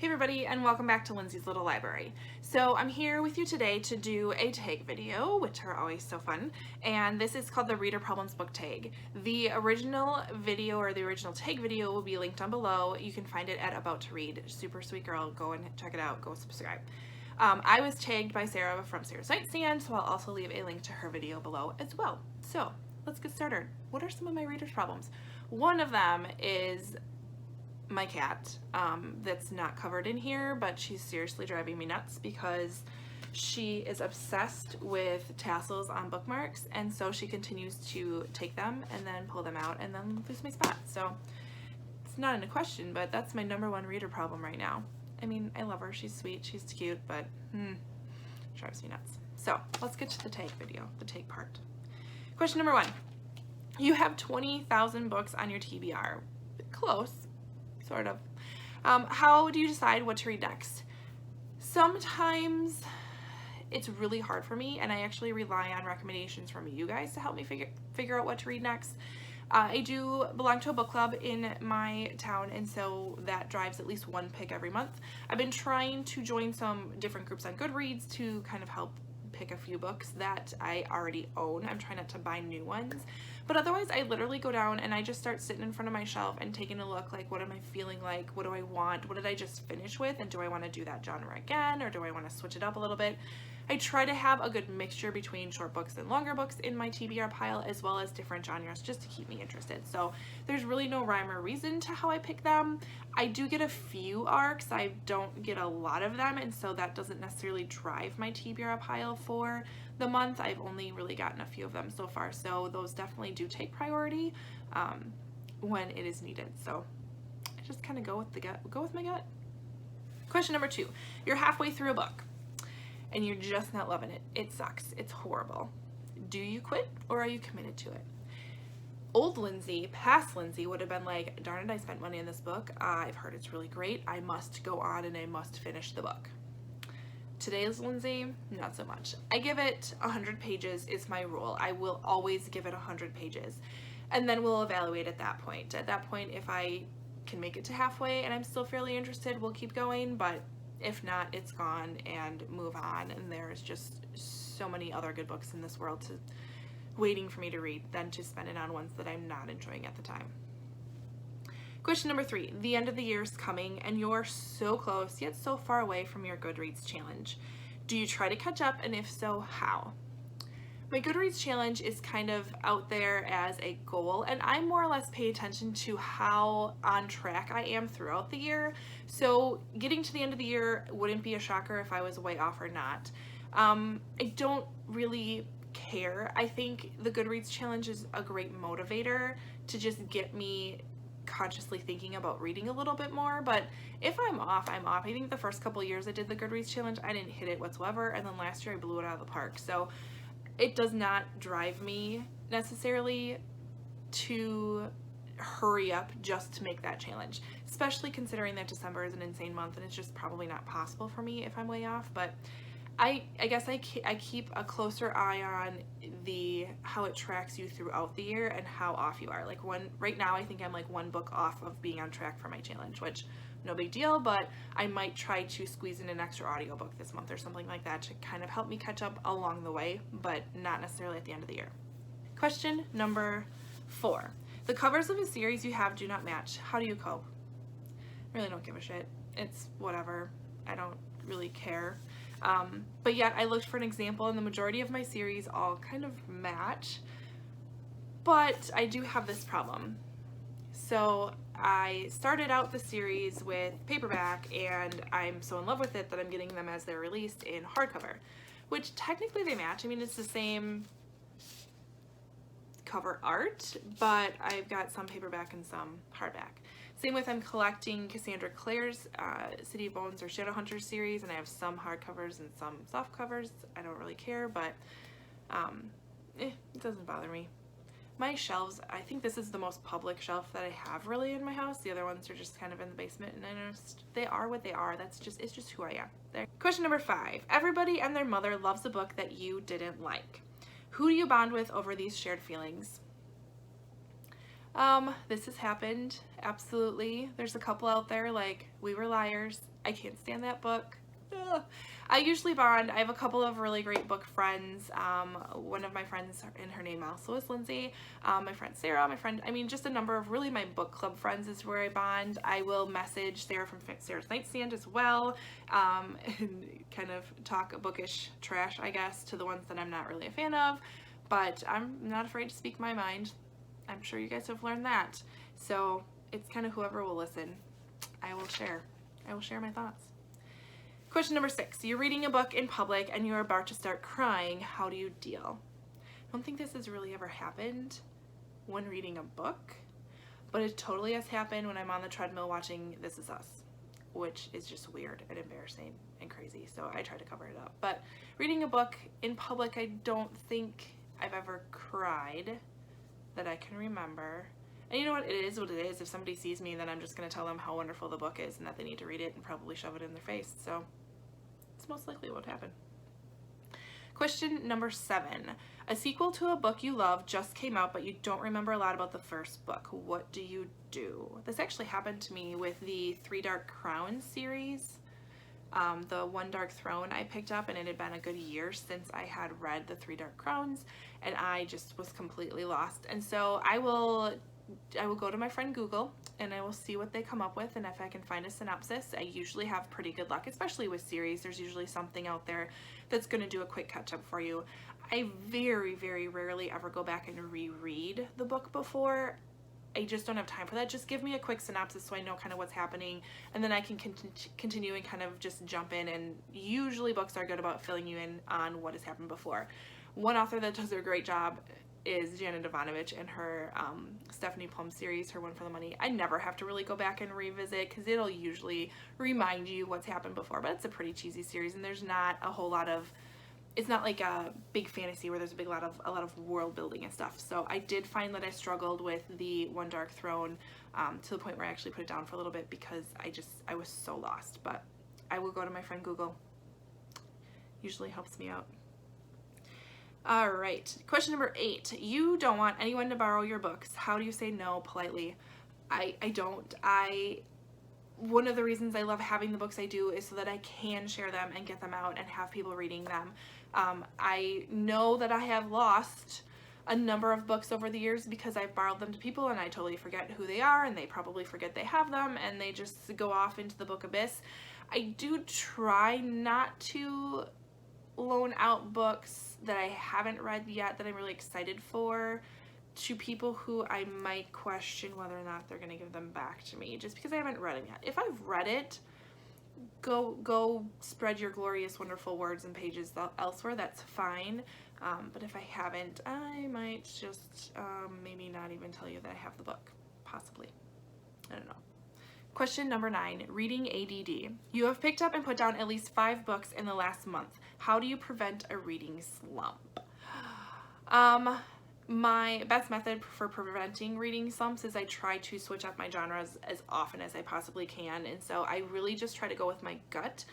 Hey everybody, and welcome back to Lindsay's Little Library. So I'm here with you today to do a tag video, which are always so fun, and this is called the Reader Problems Book Tag. The original video or the original tag video will be linked down below. You can find it at About to Read. Super sweet girl, go and check it out, go subscribe. I was tagged by Sarah from Sarah's Nightstand, so I'll also leave a link to her video below as well. So let's get started. What are some of my reader's problems? One of them is my cat that's not covered in here, but she's seriously driving me nuts because she is obsessed with tassels on bookmarks, and so she continues to take them and then pull them out and then lose my spot. So it's not in a question, but that's my #1 reader problem right now. I mean, I love her, she's sweet, she's cute, but drives me nuts. So let's get to the tag video, the tag part. Question number 1. You have 20,000 books on your TBR. Close. Sort of. How do you decide what to read next? Sometimes it's really hard for me, and I actually rely on recommendations from you guys to help me figure out what to read next. I do belong to a book club in my town, and so that drives at least one pick every month. I've been trying to join some different groups on Goodreads to kind of help pick a few books that I already own. I'm trying not to buy new ones, but otherwise I literally go down and I just start sitting in front of my shelf and taking a look, like, what am I feeling like, what do I want, what did I just finish with, and do I want to do that genre again, or do I want to switch it up a little bit. I try to have a good mixture between short books and longer books in my TBR pile, as well as different genres, just to keep me interested. So there's really no rhyme or reason to how I pick them. I do get a few arcs, I don't get a lot of them, and so that doesn't necessarily drive my TBR pile for the month. I've only really gotten a few of them so far, so those definitely do take priority when it is needed. So I just kind of go with my gut. Question number 2. You're halfway through a book and you're just not loving it. It sucks. It's horrible. Do you quit, or are you committed to it? Old Lindsay, past Lindsay, would have been like, darn it, I spent money on this book. I've heard it's really great. I must go on and I must finish the book. Today's Lindsay, not so much. I give it 100 pages is my rule. I will always give it 100 pages. And then we'll evaluate at that point. At that point, if I can make it to halfway and I'm still fairly interested, we'll keep going. But if not, it's gone and move on. And there's just so many other good books in this world waiting for me to read than to spend it on ones that I'm not enjoying at the time. Question number 3. The end of the year is coming and you're so close yet so far away from your Goodreads challenge. Do you try to catch up, and if so, how? My Goodreads challenge is kind of out there as a goal, and I more or less pay attention to how on track I am throughout the year. So getting to the end of the year wouldn't be a shocker if I was way off or not. I don't really care. I think the Goodreads challenge is a great motivator to just get me consciously thinking about reading a little bit more, but if I'm off, I'm off. I think the first couple years I did the Goodreads challenge, I didn't hit it whatsoever, and then last year I blew it out of the park. So it does not drive me necessarily to hurry up just to make that challenge, especially considering that December is an insane month and it's just probably not possible for me if I'm way off. But I guess I keep a closer eye on how it tracks you throughout the year and how off you are. Like right now I think I'm like 1 book off of being on track for my challenge, which no big deal, but I might try to squeeze in an extra audiobook this month or something like that to kind of help me catch up along the way, but not necessarily at the end of the year. Question number 4. The covers of a series you have do not match. How do you cope? I really don't give a shit. It's whatever. I don't really care. But yet I looked for an example, and the majority of my series all kind of match, but I do have this problem. So I started out the series with paperback, and I'm so in love with it that I'm getting them as they're released in hardcover, which technically they match. I mean, it's the same cover art, but I've got some paperback and some hardback. Same with, I'm collecting Cassandra Clare's City of Bones or Shadowhunters series, and I have some hardcovers and some soft covers. I don't really care, but it doesn't bother me. My shelves, I think this is the most public shelf that I have really in my house. The other ones are just kind of in the basement, and I noticed they are what they are. It's just who I am. There. Question number 5. Everybody and their mother loves a book that you didn't like. Who do you bond with over these shared feelings? This has happened, absolutely. There's a couple out there like We Were Liars. I can't stand that book. Ugh. I usually bond. I have a couple of really great book friends. One of my friends, and her name also is Lindsay. My friend Sarah, just a number of really my book club friends is where I bond. I will message Sarah from Sarah's Nightstand as well, and kind of talk bookish trash, I guess, to the ones that I'm not really a fan of. But I'm not afraid to speak my mind. I'm sure you guys have learned that. So it's kind of whoever will listen. I will share my thoughts. Question number 6. You're reading a book in public and you're about to start crying. How do you deal? I don't think this has really ever happened when reading a book, but it totally has happened when I'm on the treadmill watching This Is Us, which is just weird and embarrassing and crazy, so I try to cover it up. But reading a book in public, I don't think I've ever cried that I can remember. And you know what? It is what it is. If somebody sees me, then I'm just going to tell them how wonderful the book is and that they need to read it and probably shove it in their face. So it's most likely what happened. Question number 7. A sequel to a book you love just came out, but you don't remember a lot about the first book. What do you do? This actually happened to me with the 3 Dark Crowns series. The 1 Dark Throne I picked up, and it had been a good year since I had read the 3 Dark Crowns, and I just was completely lost. And so I will go to my friend Google and I will see what they come up with, and if I can find a synopsis, I usually have pretty good luck, especially with series. There's usually something out there that's going to do a quick catch up for you. I very, very rarely ever go back and reread the book before. I just don't have time for that. Just give me a quick synopsis so I know kind of what's happening, and then I can continue and kind of just jump in, and usually books are good about filling you in on what has happened before. One author that does a great job is Janet Ivanovich and her Stephanie Plum series, her One for the Money. I never have to really go back and revisit because it'll usually remind you what's happened before, but it's a pretty cheesy series, and there's not a whole lot of, it's not like a big fantasy where there's a lot of world building and stuff. So I did find that I struggled with the 1 Dark Throne to the point where I actually put it down for a little bit because I was so lost. But I will go to my friend Google. Usually helps me out. All right, question number 8. You don't want anyone to borrow your books. How do you say no politely? I don't. One of the reasons I love having the books I do is so that I can share them and get them out and have people reading them. I know that I have lost a number of books over the years because I've borrowed them to people and I totally forget who they are, and they probably forget they have them, and they just go off into the book abyss. I do try not to loan out books that I haven't read yet that I'm really excited for to people who I might question whether or not they're going to give them back to me just because I haven't read it yet. If I've read it, go spread your glorious, wonderful words and pages elsewhere. That's fine. But if I haven't, I might just maybe not even tell you that I have the book. Possibly. I don't know. Question number 9, reading ADD. You have picked up and put down at least 5 books in the last month. How do you prevent a reading slump? My best method for preventing reading slumps is I try to switch up my genres as often as I possibly can, and so I really just try to go with my gut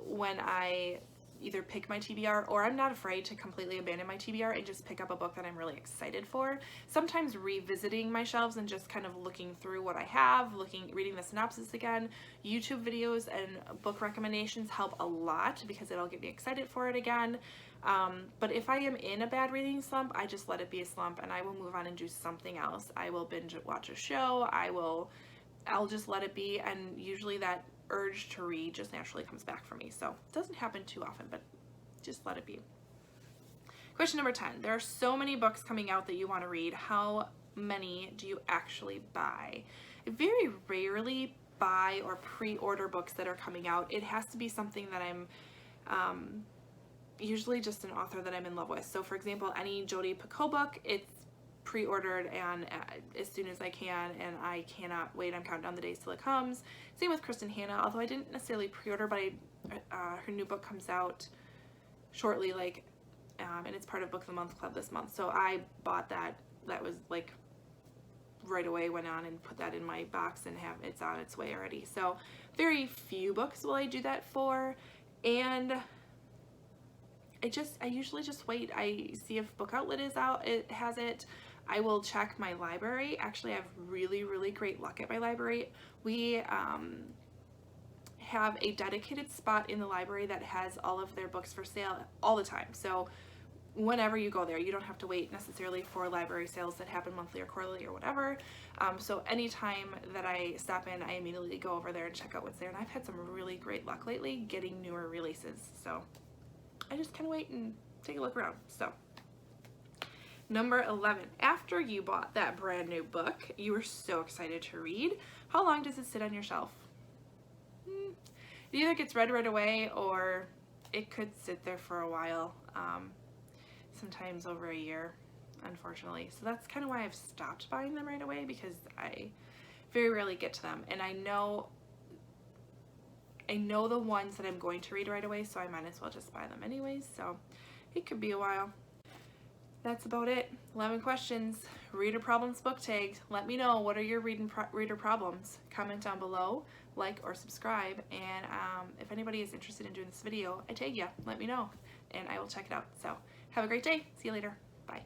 when I either pick my TBR, or I'm not afraid to completely abandon my TBR and just pick up a book that I'm really excited for. Sometimes revisiting my shelves and just kind of looking through what I have, reading the synopsis again. YouTube videos and book recommendations help a lot because it'll get me excited for it again. But if I am in a bad reading slump, I just let it be a slump and I will move on and do something else. I will binge watch a show. I'll just let it be, and usually that urge to read just naturally comes back for me. So it doesn't happen too often, but just let it be. Question number 10. There are so many books coming out that you want to read. How many do you actually buy? I very rarely buy or pre-order books that are coming out. It has to be something that I'm usually just an author that I'm in love with. So for example, any Jodi Picoult book, it's pre-ordered and as soon as I can, and I cannot wait. I'm counting down the days till it comes. Same with Kristen Hanna, although I didn't necessarily pre-order, but her new book comes out shortly, and it's part of Book of the Month Club this month. So I bought that. That was like right away, went on and put that in my box and it's on its way already. So very few books will I do that for, and I usually just wait. I see if Book Outlet is out, it has it. I will check my library. Actually, I have really great luck at my library. We have a dedicated spot in the library that has all of their books for sale all the time. So whenever you go there, you don't have to wait necessarily for library sales that happen monthly or quarterly or whatever. So anytime that I stop in, I immediately go over there and check out what's there. And I've had some really great luck lately getting newer releases. So I just kind of wait and take a look around. So number 11, after you bought that brand new book you were so excited to read, how long does it sit on your shelf? It either gets read right away or it could sit there for a while, sometimes over a year, unfortunately. So that's kind of why I've stopped buying them right away, because I very rarely get to them, and I know the ones that I'm going to read right away, so I might as well just buy them anyways. So it could be a while. That's about it. 11 questions. Reader problems book tagged. Let me know, what are your reader problems? Comment down below, like or subscribe, and if anybody is interested in doing this video, I tag you. Let me know, and I will check it out. So have a great day. See you later. Bye.